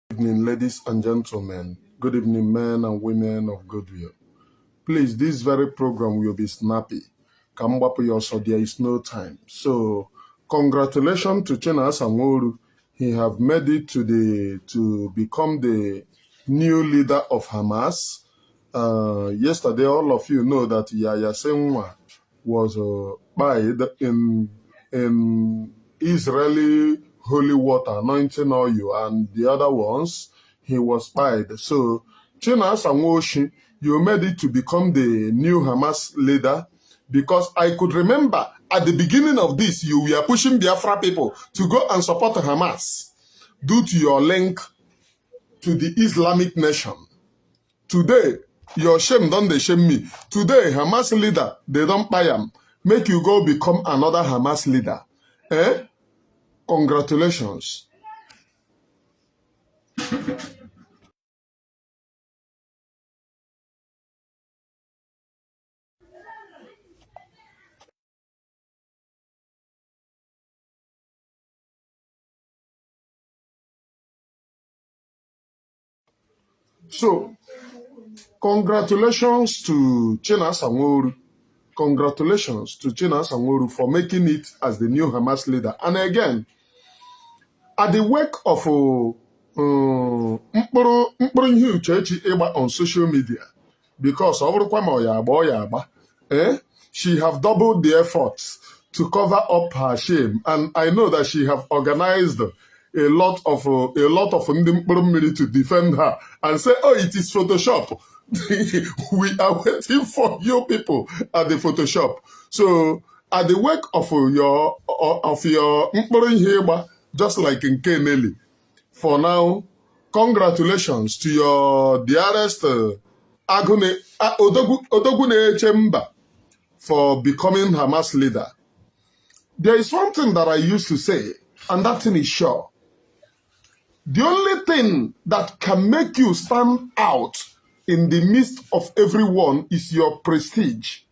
Good evening, ladies and gentlemen. Good evening, men and women of goodwill. Please, this very program will be snappy. Kambapu so there is no time. So, congratulations to Chena Sanworu. He have made it to become the new leader of Hamas. Yesterday, all of you know that Yahya Senwa was buried in Israeli holy water, anointing oil, and the other ones, he was spied. So, China Sanwoshi, you made it to become the new Hamas leader, because I could remember at the beginning of this, you were pushing Biafra people to go and support Hamas due to your link to the Islamic nation. Today, your shame don't they shame me. Today, Hamas leader, they don't buy him. Make you go become another Hamas leader. Eh? Congratulations. So, congratulations to Chena Sanworu. Congratulations to Chena Sanworu for making it as the new Hamas leader. And again, at the wake of Uchechi igba on social media, because she have doubled the efforts to cover up her shame, and I know that she have organized a lot of ndị mkpụrụ mmiri to defend her and say, oh, it is Photoshop. We are waiting for you people at the Photoshop. So at the wake of your mkpụrụ ihe ịgba, just like in Nelly, for now, congratulations to your dearest Odogune Chemba for becoming Hamas leader. There is one thing that I used to say, and that thing is sure. The only thing that can make you stand out in the midst of everyone is your prestige,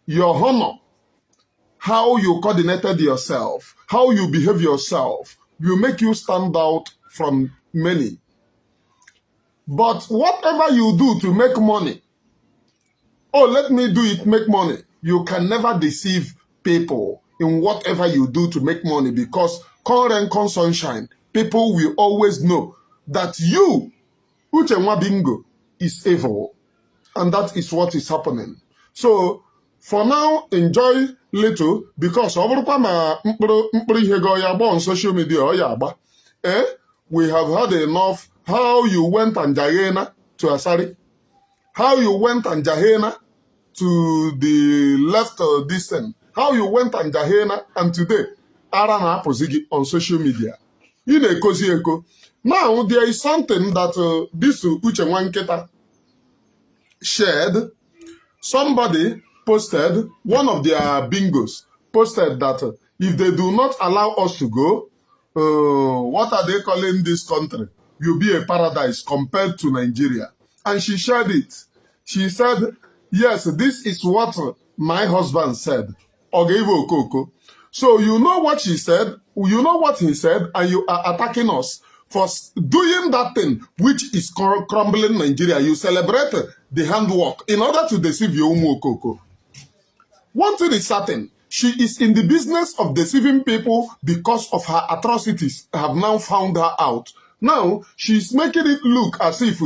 your honor, how you coordinated yourself, how you behave yourself, will make you stand out from many. But whatever you do to make money, oh, let me do it, make money, you can never deceive people in whatever you do to make money, because come rain, come sunshine, people will always know that you, Uche Bingo, is evil. And that is what is happening. So, for now, enjoy little, because on social media, we have had enough how you went and Jahena to Asari, how you went and Jahena to the left of this end, how you went and Jahena, and today, Arana Posigi on social media. Now, there is something that this Uche Wanketa shared. Somebody posted, one of their bingos posted that if they do not allow us to go, what are they calling this country? Will be a paradise compared to Nigeria. And she shared it. She said, yes, this is what my husband said. Ogeivo Koko. So you know what she said, you know what he said, and you are attacking us for doing that thing which is crumbling Nigeria. You celebrate the handwork in order to deceive your Koko. One thing is certain, she is in the business of deceiving people because of her atrocities. Have now found her out. Now, she's making it look as if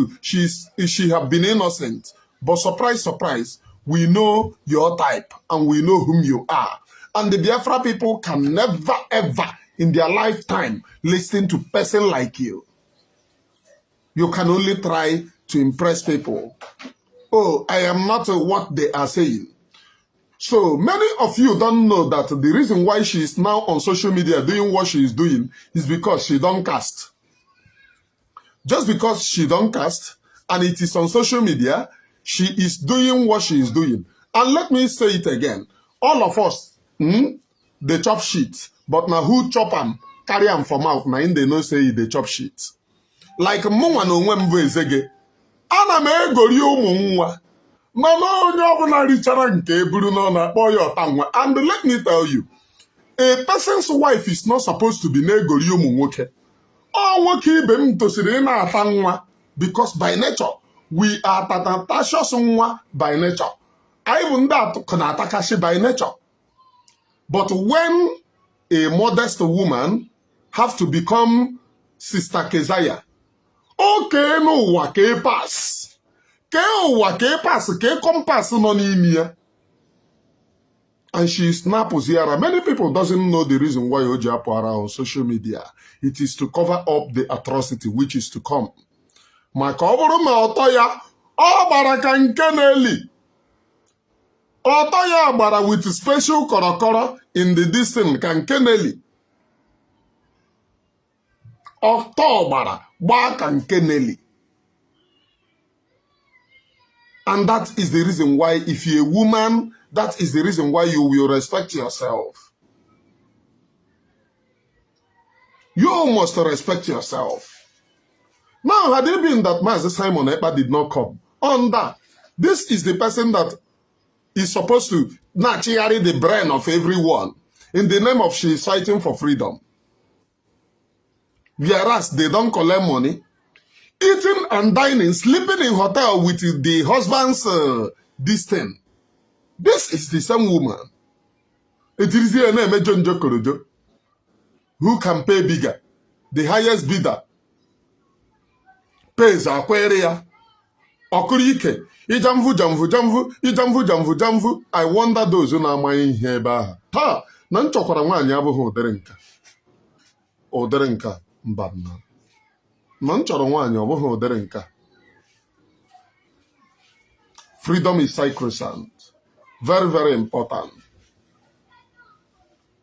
she have been innocent. But surprise, surprise, we know your type and we know whom you are. And the Biafra people can never, ever in their lifetime listen to a person like you. You can only try to impress people. Oh, I am not what they are saying. So many of you don't know that the reason why she is now on social media doing what she is doing is because she don't cast. Just because she don't cast and it is on social media, she is doing what she is doing. And let me say it again. All of us, they chop shit. But now who chop them, carry them from out, now they no say they chop shit. Like mwa no mwembo ezege. Ana me egori umu nwa. Mana onye ọbụla richara nke eburu no na akpọ ya ọtanwa. And let me tell you, a person's wife is not supposed to be negori umu nwoke. Ọ nwoke ibe m tosiri ị na-ata nwa because by nature we are tatatashos nwa by nature. Anyị bụ ndị na-atakashi by nature. But when a modest woman have to become Sister Keziah, okay n'ụwa ka ị pass. Ke ụwa ka ị pass, ka ị compass nọ n'ime ya. And she snaps here. Many people doesn't know the reason why Oji Apuara on social media. It is to cover up the atrocity which is to come. Maka ọ bụrụ ma ọtọ ya, ọ gbara ka nke na-eli. Ọtọ ya gbara with special korokoro in the distance ka nke na-eli. Ọtọ gbara gbaa ka nke na-eli. And that is the reason why if you're a woman, that is the reason why you will respect yourself. You must respect yourself. Now, had it been that Master Simon Ekpa did not come, on that, this is the person that is supposed to naturally the brain of everyone in the name of she is fighting for freedom. Whereas they don't collect money, eating and dining, sleeping in hotel with the husband's this thing. This is the same woman. It is the name John Jokorojo, who can pay bigger. The highest bidder pays Aquaria. Okurike. Ijamvu, jamvu, jamvu, ijamvu, jamvu, jamvu. I wonder those who are my here. Ha! Nan chokwara nwanyị abụghị ụdịrị nka mbadna. Nan chọrọ nwanyị ọ bụghị ụdịrị nka. Freedom is sacrosanct. Very, very important.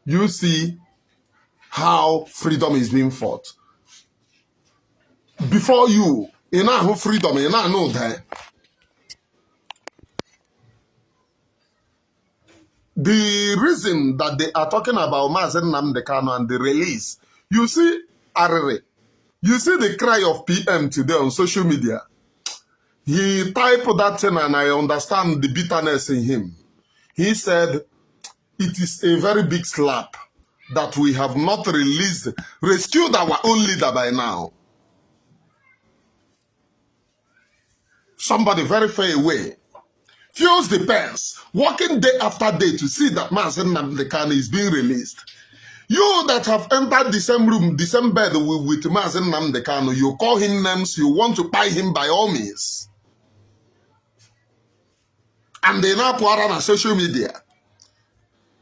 You see how freedom is being fought. Before you know freedom, you know that. The reason that they are talking about Mazen Nnamdi Kanu and the release, you see, you see the cry of PM today on social media. He typed that thing and I understand the bitterness in him. He said, it is a very big slap that we have not rescued our own leader by now. Somebody very far away feels the pains, working day after day to see that Mazen Nnamdi Kanu is being released. You that have entered the same room, the same bed with Mazen Nnamdi Kanu, you call him names, you want to buy him by all means. And they now pour on social media.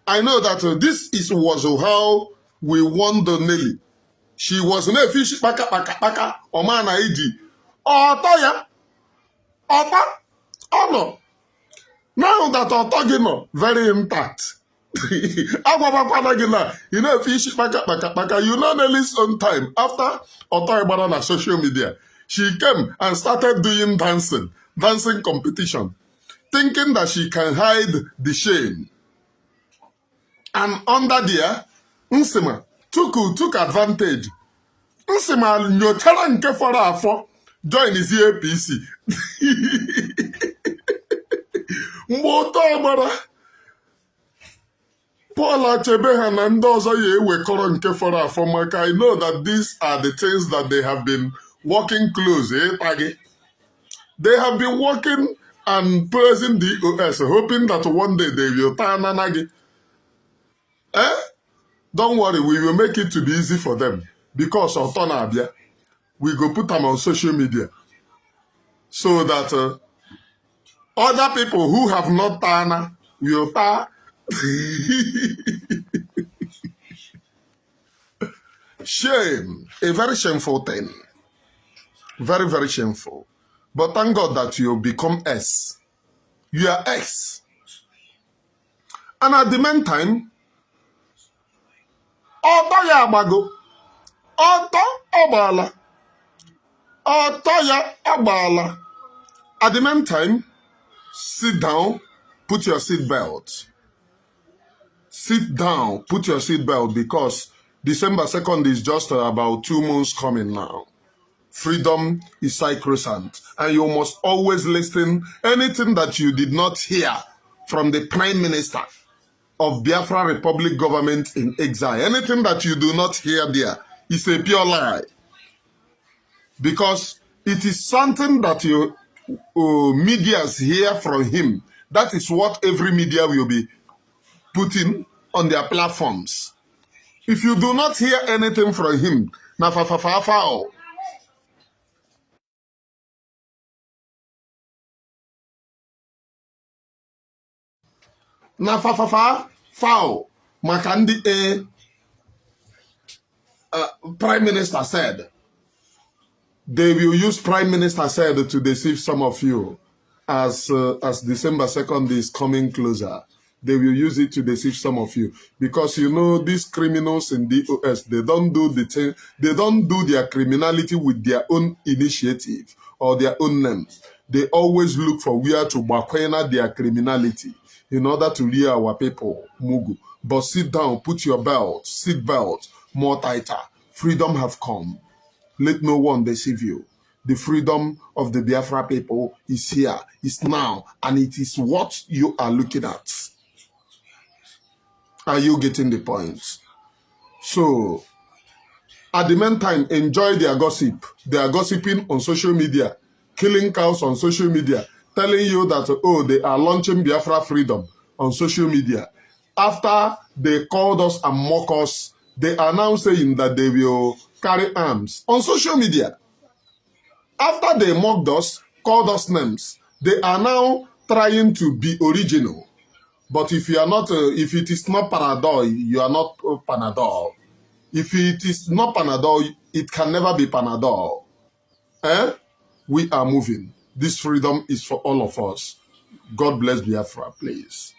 I know that this was how we won the Nelly. She was in a fish baka or man iji. Otoya. Ota. Oh no. Now that Otogino very intact. You know fish baka. You know Nelly's own time. After Otoya on social media, she came and started doing dancing competition, thinking that she can hide the shame. And under there, Nsima took advantage. Nsima nyochara nke fọrọ afọ join his APC. Mgbe agbara Paul Achebe na ndị ọzọ ya ewekọrọ nke fọrọ afọ maka I know that these are the things that they have been working close. They have been working and praising the OS, hoping that one day they will turn Nanagi. Don't worry, we will make it to be easy for them because of Tonabia. We go put them on social media so that other people who have not tana will ta. Shame, a very shameful thing. Very, very shameful. But thank God that you become S. You are X. And at the meantime, Ọtọ ya agbago. Ọtọ ọgbala. Ọtọ ya agbala. At the meantime, sit down, put your seat belt. Sit down, put your seat belt because December 2nd is just about 2 months coming now. Freedom is sacrosanct, and you must always listen anything that you did not hear from the Prime Minister of Biafra Republic government in exile. Anything that you do not hear there is a pure lie. because it is something that your medias hear from him. That is what every media will be putting on their platforms. If you do not hear anything from him, na fa fa fa fa o. Na fa fa fa fa o. Maka ndị Prime Minister said, they will use Prime Minister said to deceive some of you as December 2nd is coming closer. They will use it to deceive some of you because you know these criminals in DOS, they don't do the thing, they don't do their criminality with their own initiative or their own name. They always look for where to bakwena their criminality in order to lure our people, Mugu. But sit down, put your belt, seat belt more tighter. Freedom have come. Let no one deceive you. The freedom of the Biafra people is here, is now, and it is what you are looking at. Are you getting the point? So, at the meantime, enjoy their gossip. They are gossiping on social media, killing cows on social media, telling you that, oh, they are launching Biafra freedom on social media. After they called us and mocked us, they are now saying that they will carry arms on social media. After they mocked us, called us names, they are now trying to be original. But if you are not, if it is not Panadol, you are not Panadol. If it is not Panadol, it can never be Panadol. We are moving. This freedom is for all of us. God bless Biafra, please.